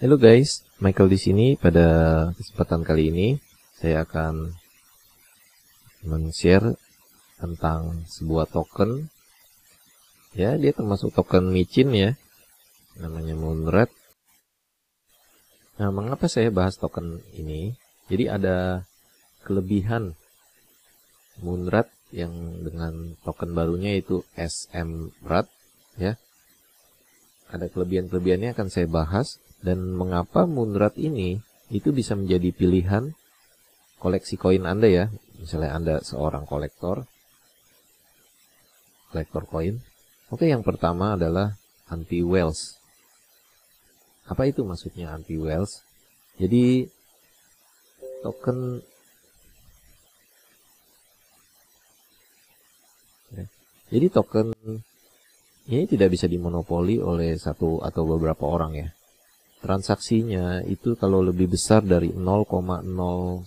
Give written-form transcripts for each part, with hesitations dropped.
Halo guys, Michael di sini. Pada kesempatan kali ini saya akan men-share tentang sebuah token. Ya, dia termasuk token micin ya, namanya Moonrat. Nah, mengapa saya bahas token ini? Jadi ada kelebihan Moonrat yang dengan token barunya itu SMRAT ya. Ada kelebihan-kelebihannya akan saya bahas, dan mengapa Moonrat ini itu bisa menjadi pilihan koleksi koin Anda ya. Misalnya Anda seorang kolektor koin. Oke, yang pertama adalah anti-whales. Apa itu maksudnya anti-whales? Jadi token ini tidak bisa dimonopoli oleh satu atau beberapa orang ya. Transaksinya itu kalau lebih besar dari 0,01%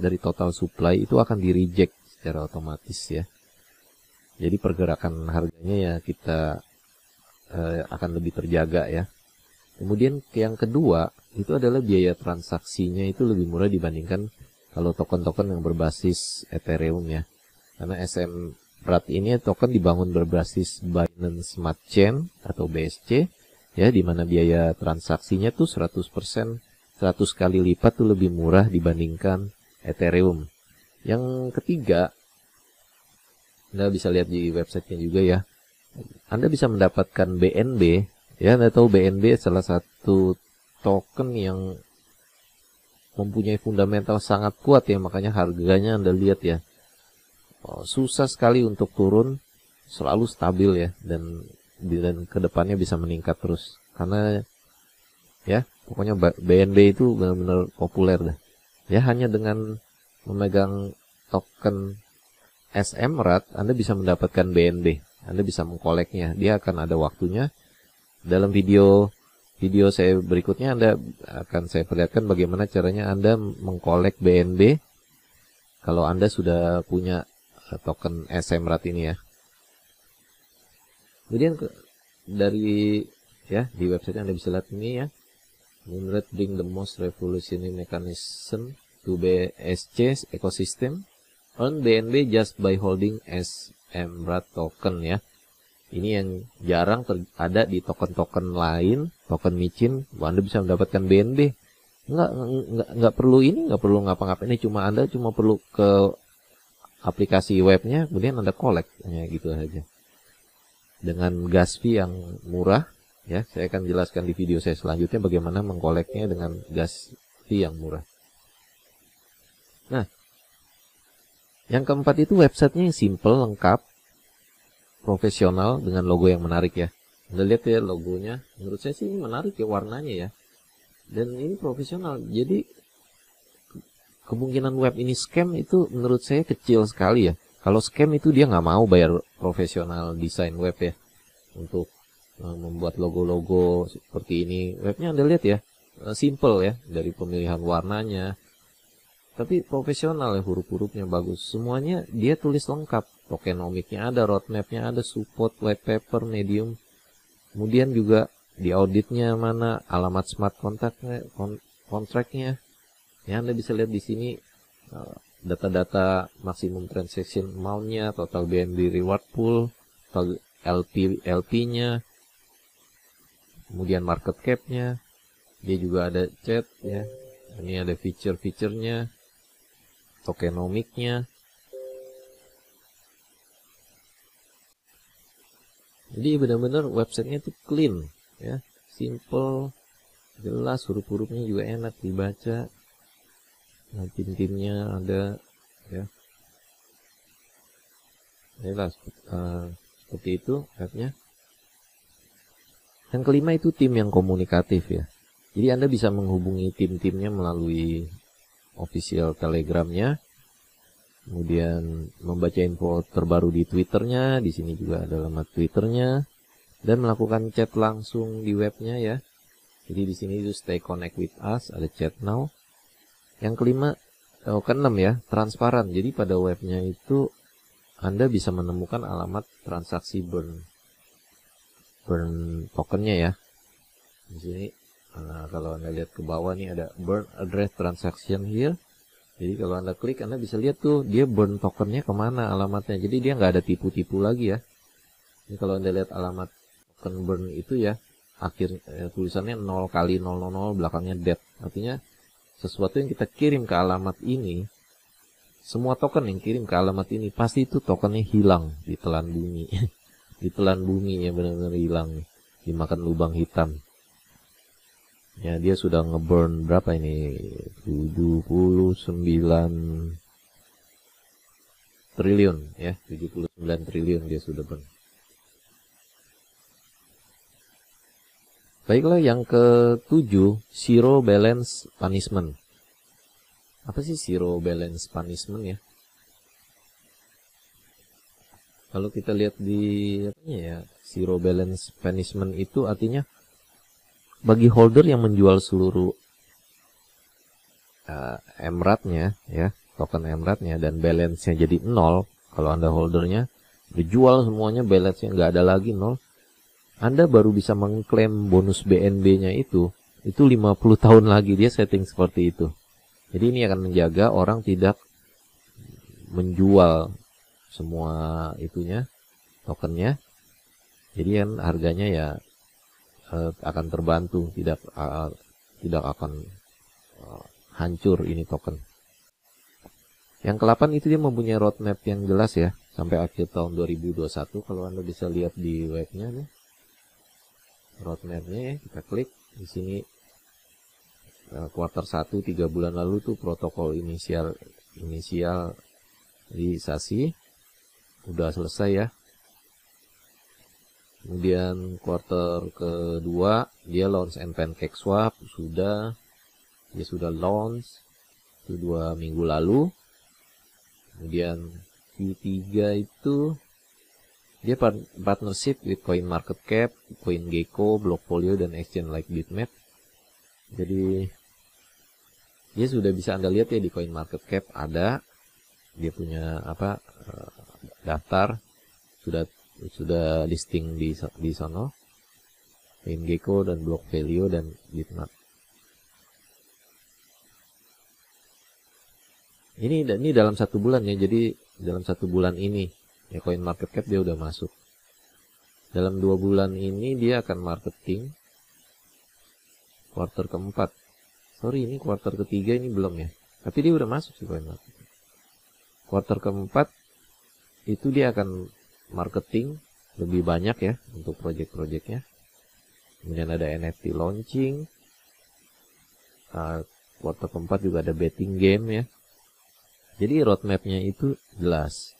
dari total supply itu akan di-reject secara otomatis ya. Jadi pergerakan harganya ya kita akan lebih terjaga ya. Kemudian yang kedua itu adalah biaya transaksinya itu lebih murah dibandingkan kalau token-token yang berbasis Ethereum ya. Karena SMRAT ini token dibangun berbasis Binance Smart Chain atau BSC ya, di mana biaya transaksinya tuh 100% 100 kali lipat tuh lebih murah dibandingkan Ethereum. Yang ketiga, Anda bisa lihat di websitenya juga ya. Anda bisa mendapatkan BNB ya. Anda tahu BNB salah satu token yang mempunyai fundamental sangat kuat ya, makanya harganya Anda lihat ya, susah sekali untuk turun, selalu stabil ya, dan kedepannya bisa meningkat terus karena ya pokoknya BNB itu benar-benar populer dah ya. Hanya dengan memegang token SMRAT Anda bisa mendapatkan BNB, Anda bisa mengkoleknya. Dia akan ada waktunya. Dalam video saya berikutnya saya perlihatkan bagaimana caranya Anda mengkolek BNB kalau Anda sudah punya token SMRAT ini ya. Kemudian dari ya di website Anda bisa lihat ini ya. Moonrat bring the most revolutionary mechanism to BSC ecosystem. Earn BNB just by holding SMRAT token ya. Ini yang jarang ada di token-token lain, token micin. Anda bisa mendapatkan BNB. Nggak perlu ngapa-ngapain. Ini Anda cuma perlu ke aplikasi webnya, kemudian Anda collect ya, gitu aja. Dengan gas fee yang murah ya. Saya akan jelaskan di video saya selanjutnya bagaimana mengkoleknya dengan gas fee yang murah. Nah, yang keempat itu websitenya yang simple, lengkap, profesional dengan logo yang menarik ya. Anda lihat ya logonya, menurut saya sih ini menarik ya warnanya ya. Dan ini profesional. Jadi kemungkinan web ini scam itu menurut saya kecil sekali ya. Kalau scam itu dia nggak mau bayar profesional desain web ya untuk membuat logo-logo seperti ini. Webnya Anda lihat ya, simple ya, dari pemilihan warnanya. Tapi profesional ya, huruf-hurufnya bagus. Semuanya dia tulis lengkap. Tokenomiknya ada, roadmapnya ada, support, white paper, medium. Kemudian juga di auditnya mana, alamat smart kontraknya. Ya, Anda bisa lihat di sini data-data maksimum transaction amount-nya, total BNB reward pool, total LP-nya, kemudian market cap-nya. Dia juga ada chat ya. Ini ada feature-featurenya, tokenomiknya. Jadi benar-benar websitenya itu clean ya, simple, jelas, huruf-hurufnya juga enak dibaca. Nah, tim-timnya ada ya. Jelas seperti itu webnya. Yang kelima itu tim yang komunikatif ya. Jadi Anda bisa menghubungi tim-timnya melalui official telegramnya. Kemudian membaca info terbaru di Twitternya, di sini juga ada alamat Twitternya, dan melakukan chat langsung di webnya ya. Jadi di sini itu stay connect with us, ada chat now. Yang keenam ya, transparan. Jadi pada webnya itu Anda bisa menemukan alamat transaksi burn tokennya ya. Di sini Nah, kalau Anda lihat ke bawah nih ada burn address transaction here. Jadi kalau Anda klik, Anda bisa lihat tuh dia burn tokennya kemana alamatnya. Jadi dia nggak ada tipu-tipu lagi ya. Ini kalau Anda lihat alamat token burn itu ya, tulisannya 0 kali 000 belakangnya dead. Artinya sesuatu yang kita kirim ke alamat ini, semua token yang kirim ke alamat ini pasti itu tokennya hilang di telan bumi. Ditelan bumi ya, benar-benar hilang nih, dimakan lubang hitam ya. Dia sudah ngeburn berapa ini, 79 triliun ya, 79 triliun dia sudah burn. Baiklah, yang ke-7, zero balance punishment. Apa sih zero balance punishment ya? Kalau kita lihat di ya, zero balance punishment itu artinya bagi holder yang menjual seluruh emratnya ya, token emratnya, dan balance-nya jadi 0. Kalau Anda holdernya dijual semuanya, balance-nya nggak ada lagi 0, Anda baru bisa mengklaim bonus BNB-nya itu 50 tahun lagi. Dia setting seperti itu. Jadi ini akan menjaga orang tidak menjual semua itunya, tokennya. Jadi kan harganya ya akan terbantu, tidak akan hancur ini token. Yang ke-8 itu dia mempunyai roadmap yang jelas ya, sampai akhir tahun 2021. Kalau Anda bisa lihat di webnya nih, roadmapnya ya, kita klik di sini. Kuartal 1 3 bulan lalu tuh protokol inisialisasi udah selesai ya. Kemudian kuartal kedua dia launch and pancake swap sudah launch itu 2 minggu lalu. Kemudian Q3 itu dia partnership with CoinMarketCap, CoinGecko, Blockfolio, dan exchange like Bitmap. Jadi dia sudah bisa Anda lihat ya di CoinMarketCap ada dia punya daftar sudah listing di sana, CoinGecko dan Blockfolio dan Bitmap. Ini dalam 1 bulan ya. Jadi dalam 1 bulan ini ya CoinMarketCap dia udah masuk. Dalam 2 bulan ini dia akan marketing kuartal keempat. Sorry, ini kuartal ketiga ini belum ya. Tapi dia udah masuk sih CoinMarketCap. Kuartal keempat itu dia akan marketing lebih banyak ya untuk project-projectnya. Kemudian ada NFT launching. Kuartal keempat juga ada betting game ya. Jadi roadmapnya itu jelas.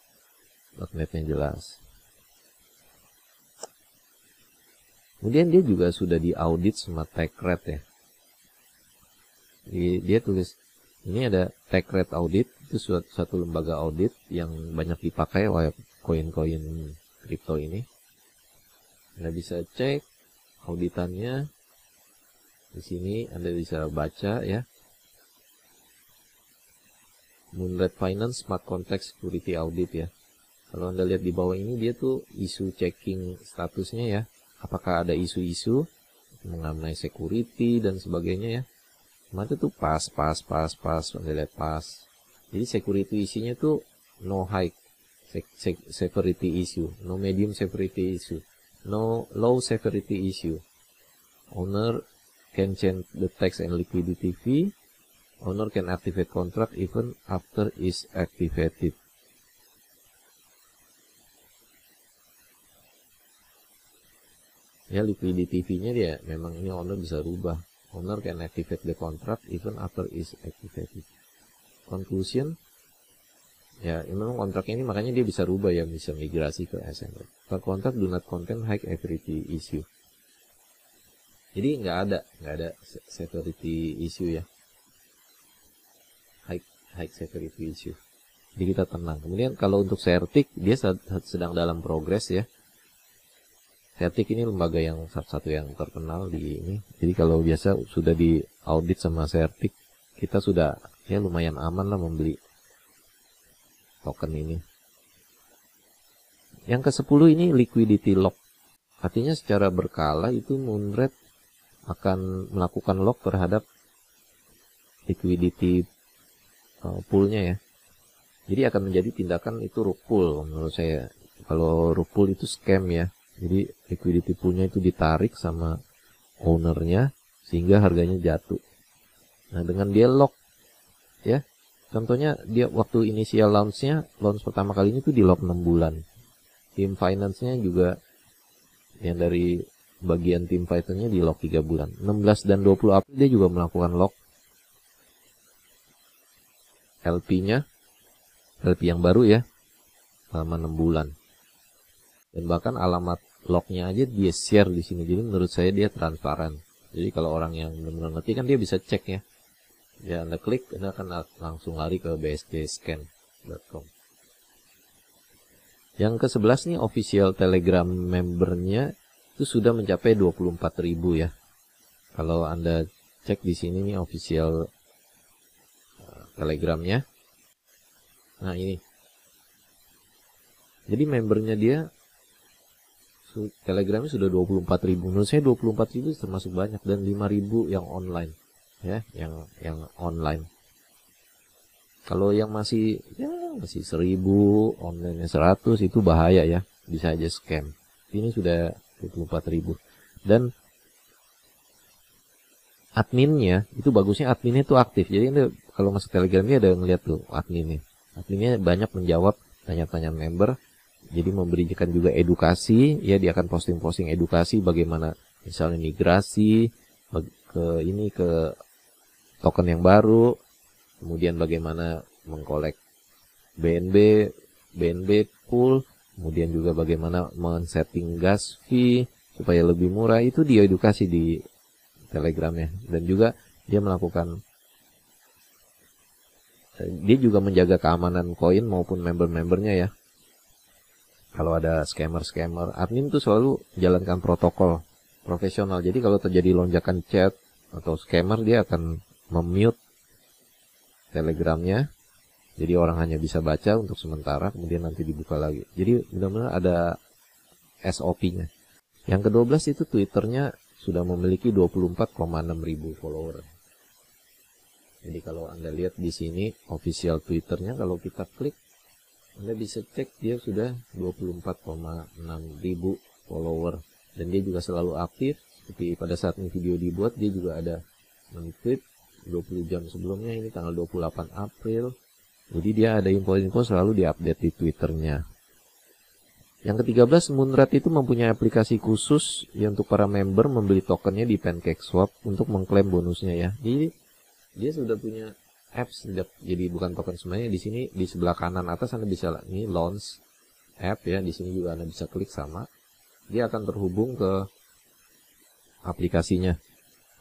Kemudian dia juga sudah diaudit sama TechRed ya. Dia tulis ini ada TechRed audit, itu suatu lembaga audit yang banyak dipakai oleh koin-koin kripto ini. Anda bisa cek auditannya di sini, Anda bisa baca ya. Moonlight Finance Smart Contract Security Audit ya. Kalau Anda lihat di bawah ini dia tuh isu checking statusnya ya. Apakah ada isu-isu mengenai security dan sebagainya ya. Maka tuh pas, Anda lihat pas. Jadi security issue-nya tuh no high severity issue, no medium severity issue, no low severity issue. Owner can change the tax and liquidity fee. Owner can activate contract even after is activated. Ya, liquidity fee-nya dia memang ini owner bisa rubah. Owner can activate the contract even after is activated. Conclusion, ya memang kontrak ini makanya dia bisa rubah ya, bisa migrasi ke SML. Per contract do not contain high severity issue. Jadi nggak ada severity issue ya. High severity issue. Jadi kita tenang. Kemudian kalau untuk Certic dia sedang dalam progres ya. Certic ini lembaga yang satu yang terkenal di ini. Jadi kalau biasa sudah di audit sama Certic, kita sudah ya lumayan aman lah membeli token ini. Yang ke-10 ini liquidity lock. Artinya secara berkala itu Moonred akan melakukan lock terhadap liquidity poolnya ya. Jadi akan menjadi tindakan itu rug pull menurut saya. Kalau rug pull itu scam ya. Jadi liquidity poolnya itu ditarik sama ownernya sehingga harganya jatuh. Nah dengan dia lock ya, contohnya dia waktu initial launch pertama kali ini tuh di lock 6 bulan. Tim finance-nya juga yang dari bagian tim finance-nya di lock 3 bulan. 16 dan 20 April dia juga melakukan lock LP-nya, LP yang baru ya, selama 6 bulan. Dan bahkan alamat locknya aja dia share di sini. Jadi menurut saya dia transparan. Jadi kalau orang yang benar-benar ngerti kan dia bisa cek ya. Ya Anda klik, Anda akan langsung lari ke bsdscan.com. Yang ke-11 nih official Telegram membernya itu sudah mencapai 24.000 ya. Kalau Anda cek di sini nih official Telegramnya. Nah ini. Jadi membernya dia Telegramnya sudah 24.000. Menurut saya 24.000 termasuk banyak dan 5.000 yang online ya, yang online. Kalau yang masih 1.000, online 100 itu bahaya ya, bisa aja scam. Ini sudah 24.000. Dan adminnya itu bagusnya adminnya itu aktif. Jadi Anda kalau masuk Telegram dia ada ngeliat tuh adminnya. Adminnya banyak menjawab tanya-tanya member. Jadi memberikan juga edukasi, ya dia akan posting-posting edukasi bagaimana misalnya migrasi ke token yang baru, kemudian bagaimana mengkolek BNB pool, kemudian juga bagaimana men-setting gas fee supaya lebih murah. Itu dia edukasi di Telegramnya. Dan juga dia juga menjaga keamanan koin maupun member-membernya ya. Kalau ada scammer, admin tuh selalu jalankan protokol profesional. Jadi kalau terjadi lonjakan chat atau scammer, dia akan memute Telegramnya. Jadi orang hanya bisa baca untuk sementara, kemudian nanti dibuka lagi. Jadi benar-benar ada SOP-nya. Yang ke-12 itu Twitternya sudah memiliki 24,6 ribu follower. Jadi kalau Anda lihat di sini official Twitternya, kalau kita klik Anda bisa cek dia sudah 24,6 ribu follower. Dan dia juga selalu aktif. Seperti pada saat ini video dibuat, dia juga ada men-tweet 20 jam sebelumnya, ini tanggal 28 April. Jadi dia ada info-info selalu diupdate di Twitternya. Yang ke-13, Moonrat itu mempunyai aplikasi khusus ya, untuk para member membeli tokennya di PancakeSwap untuk mengklaim bonusnya ya. Jadi dia sudah punya apps, jadi bukan token semuanya. Di sini di sebelah kanan atas Anda bisa ini launch app ya. Di sini juga Anda bisa klik sama. Dia akan terhubung ke aplikasinya.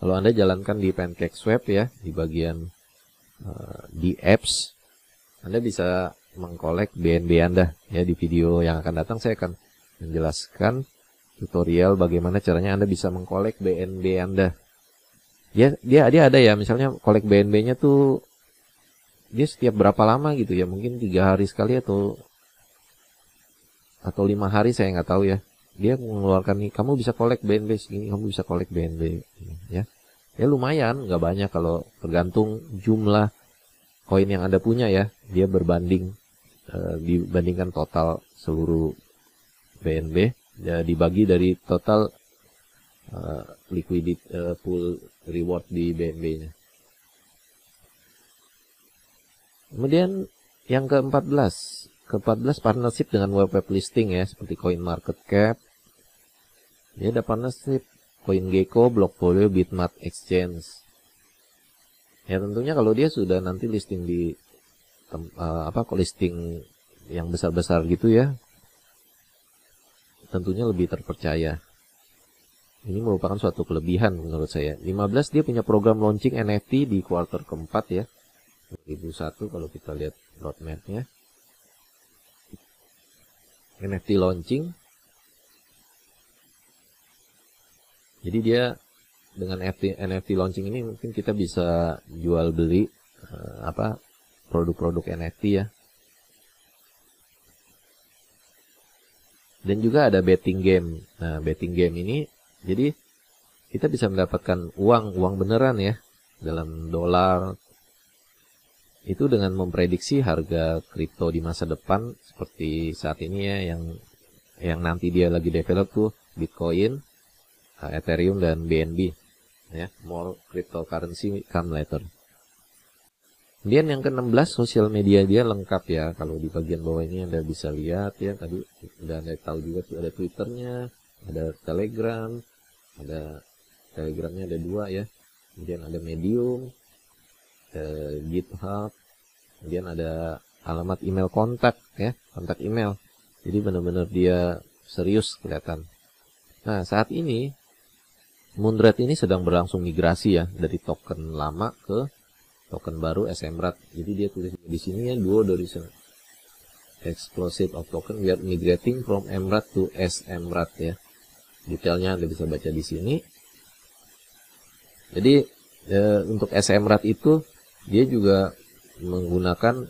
Kalau Anda jalankan di PancakeSwap ya, di bagian di apps, Anda bisa mengkolek BNB Anda ya. Di video yang akan datang saya akan menjelaskan tutorial bagaimana caranya Anda bisa mengkolek BNB Anda. Dia ada ya, misalnya kolek BNB-nya tuh dia setiap berapa lama gitu ya, mungkin 3 hari sekali atau 5 hari, saya nggak tahu ya. Dia mengeluarkan nih, kamu bisa kolek BNB segini, kamu bisa kolek BNB ya. Ya lumayan, nggak banyak kalau tergantung jumlah koin yang Anda punya ya. Dia berbanding dibandingkan total seluruh BNB ya, dibagi dari total liquidity pool reward di BNB-nya. Kemudian yang ke-14 partnership dengan web listing ya, seperti CoinMarketCap. Dia ada partnership CoinGecko, Blockfolio, Bitmart Exchange. Ya tentunya kalau dia sudah nanti listing di listing yang besar-besar gitu ya, tentunya lebih terpercaya. Ini merupakan suatu kelebihan menurut saya. 15 dia punya program launching NFT di kuartal keempat ya, 2001 kalau kita lihat roadmap-nya. NFT launching. Jadi dia dengan NFT launching ini mungkin kita bisa jual beli produk-produk NFT ya. Dan juga ada betting game. Nah, betting game ini jadi kita bisa mendapatkan uang beneran ya, dalam dolar, itu dengan memprediksi harga kripto di masa depan seperti saat ini ya, yang nanti dia lagi develop tuh Bitcoin, Ethereum dan BNB ya, more cryptocurrency come later. Kemudian yang ke-16, sosial media dia lengkap ya. Kalau di bagian bawah ini Anda bisa lihat ya, tadi udah Anda tahu juga tuh, ada Twitternya, ada Telegram, ada Telegramnya ada 2 ya. Kemudian ada Medium, GitHub, kemudian ada alamat email kontak ya, kontak email. Jadi benar-benar dia serius kelihatan. Nah, saat ini Moonrat ini sedang berlangsung migrasi ya, dari token lama ke token baru SMRAT. Jadi dia tulis di sini ya, duo dari explosive of token, we are migrating from MRAT to SMRAT ya. Detailnya Anda bisa baca di sini. Jadi untuk SMRAT itu dia juga menggunakan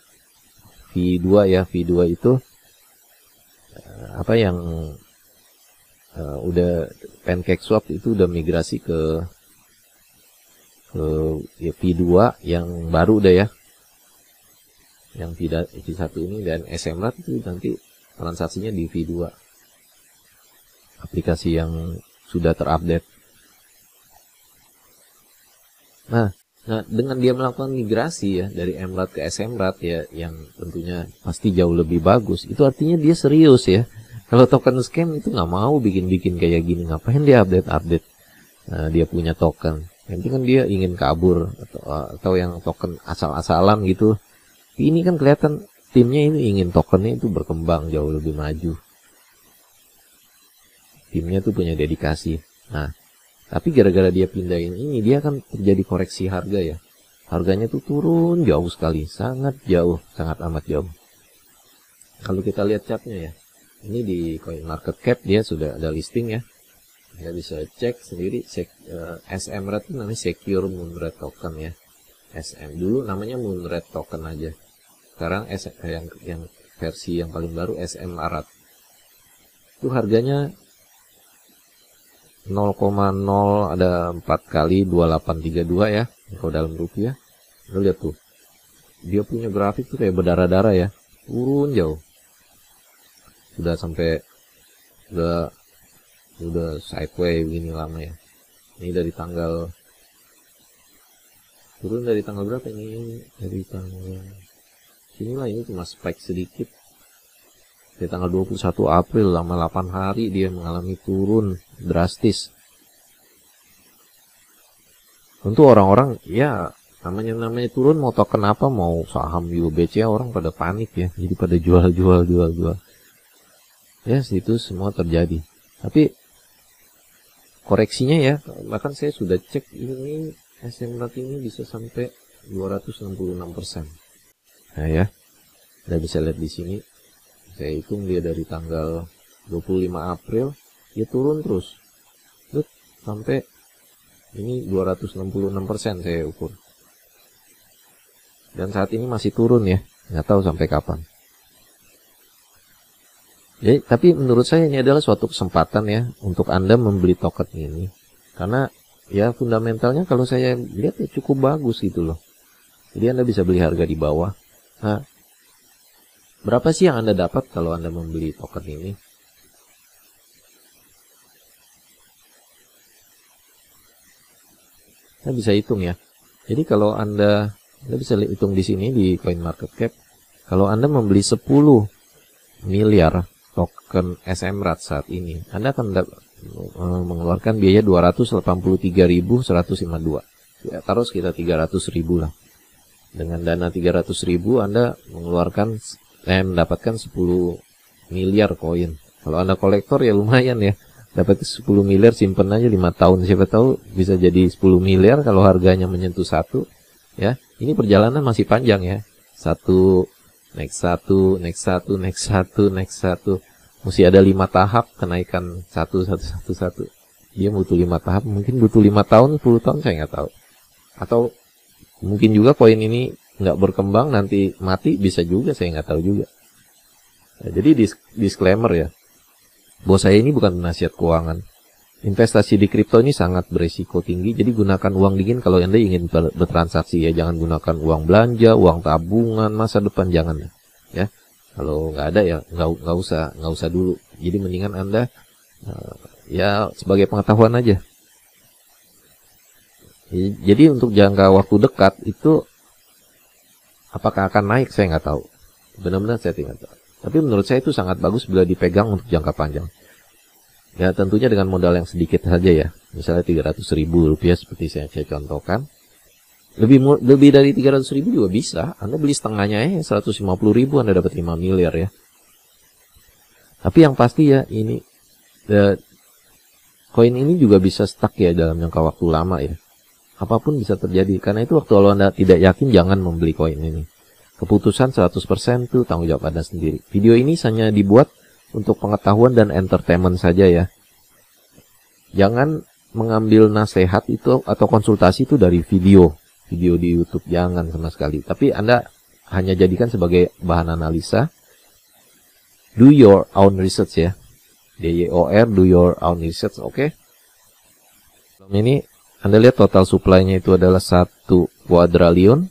V2 ya. V2 itu apa yang udah PancakeSwap itu udah migrasi ke ya, V2 yang baru udah ya, yang V1 ini, dan SMRAT itu nanti transaksinya di V2, aplikasi yang sudah terupdate. Nah dengan dia melakukan migrasi ya dari MRAT ke SMRAT ya, yang tentunya pasti jauh lebih bagus, itu artinya dia serius ya. Kalau token scam itu nggak mau bikin kayak gini, ngapain dia update dia punya token. Yang penting kan dia ingin kabur, atau yang token asal-asalan gitu. Ini kan kelihatan timnya ini ingin tokennya itu berkembang jauh lebih maju. Timnya tuh punya dedikasi. Nah, tapi gara-gara dia pindahin ini, dia akan terjadi koreksi harga ya. Harganya tuh turun jauh sekali, sangat jauh, sangat amat jauh. Kalau kita lihat chartnya ya, ini di CoinMarketCap dia sudah ada listing ya. Anda bisa cek sendiri, SMRAT itu namanya Secure Moonrat Token ya. SM dulu namanya Moonrat Token aja. Sekarang yang versi yang paling baru SMRAT. Itu harganya 0,0 ada 4 kali 2832 ya. Kalau dalam rupiah, Anda lihat tuh. Dia punya grafik tuh kayak berdarah-darah ya. Turun jauh. Sudah sampai udah sideway begini lama ya. Ini dari tanggal turun dari tanggal berapa ini? Dari tanggal sinilah, ini cuma spike sedikit. Dari tanggal 21 April lama 8 hari dia mengalami turun drastis. Tentu orang-orang ya namanya turun, mau token apa, mau saham UBC, orang pada panik ya. Jadi pada jual. Ya, situ semua terjadi. Tapi koreksinya ya, bahkan saya sudah cek ini SMRAT ini bisa sampai 266%. Nah ya, Anda bisa lihat di sini. Saya hitung dia dari tanggal 25 April dia turun terus. Sampai ini 266% saya ukur. Dan saat ini masih turun ya, nggak tahu sampai kapan. Jadi, tapi menurut saya ini adalah suatu kesempatan ya untuk Anda membeli token ini. Karena ya fundamentalnya kalau saya lihat ya cukup bagus gitu loh. Jadi Anda bisa beli harga di bawah. Nah, berapa sih yang Anda dapat kalau Anda membeli token ini? Anda bisa hitung ya. Jadi kalau Anda bisa hitung di sini di CoinMarketCap, kalau Anda membeli 10 miliar token SMRAT saat ini, Anda akan mengeluarkan biaya 283.152. Ya, taruh sekitar 300.000 lah. Dengan dana 300.000 Anda mendapatkan 10 miliar koin. Kalau Anda kolektor ya lumayan ya. Dapat 10 miliar, simpen aja 5 tahun. Siapa tahu bisa jadi 10 miliar kalau harganya menyentuh 1. Ya, ini perjalanan masih panjang ya. 1 next 1, next 1, next 1, next 1. Mesti ada 5 tahap kenaikan 1. Dia butuh 5 tahap, mungkin butuh 5 tahun, 10 tahun, saya nggak tahu. Atau mungkin juga koin ini nggak berkembang, nanti mati, bisa juga, saya nggak tahu juga. Nah, jadi disclaimer ya, bahwa saya ini bukan penasihat keuangan. investasi di kripto ini sangat beresiko tinggi, jadi gunakan uang dingin kalau Anda ingin bertransaksi ya. Jangan gunakan uang belanja, uang tabungan masa depan, jangan ya. Kalau nggak ada ya nggak usah dulu. Jadi mendingan Anda ya sebagai pengetahuan aja. Jadi untuk jangka waktu dekat itu apakah akan naik saya nggak tahu. Benar-benar saya tidak tahu. Tapi menurut saya itu sangat bagus bila dipegang untuk jangka panjang. Ya tentunya dengan modal yang sedikit saja ya. Misalnya Rp300.000 seperti saya contohkan. Lebih dari 300.000 juga bisa. Anda beli setengahnya 150.000 Anda dapat 5 miliar ya. Tapi yang pasti ya ini koin ini juga bisa stuck ya dalam jangka waktu lama ya. Apapun bisa terjadi. Karena itu waktu kalau Anda tidak yakin jangan membeli koin ini. Keputusan 100% itu tanggung jawab Anda sendiri. Video ini hanya dibuat untuk pengetahuan dan entertainment saja ya. Jangan mengambil nasihat itu atau konsultasi itu dari video di YouTube, jangan sama sekali. Tapi Anda hanya jadikan sebagai bahan analisa. Do your own research ya. DYOR, do your own research, oke? Ini Anda lihat total supply-nya itu adalah 1 kuadriliun.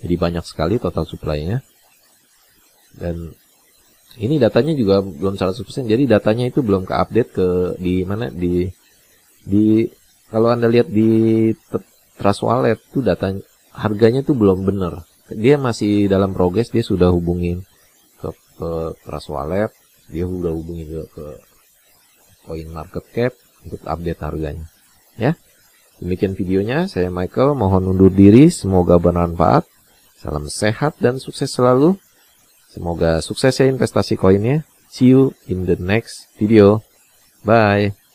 Jadi banyak sekali total supply-nya. Dan ini datanya juga belum 100%. Jadi datanya itu belum ke-update di mana di kalau Anda lihat di Trust Wallet itu datanya harganya itu belum benar. Dia masih dalam progres, dia sudah hubungin ke Trust Wallet, dia sudah hubungin juga ke Coin Market Cap untuk update harganya. Ya. Demikian videonya, saya Michael mohon undur diri, semoga bermanfaat. Salam sehat dan sukses selalu. Semoga sukses ya investasi koinnya. See you in the next video. Bye.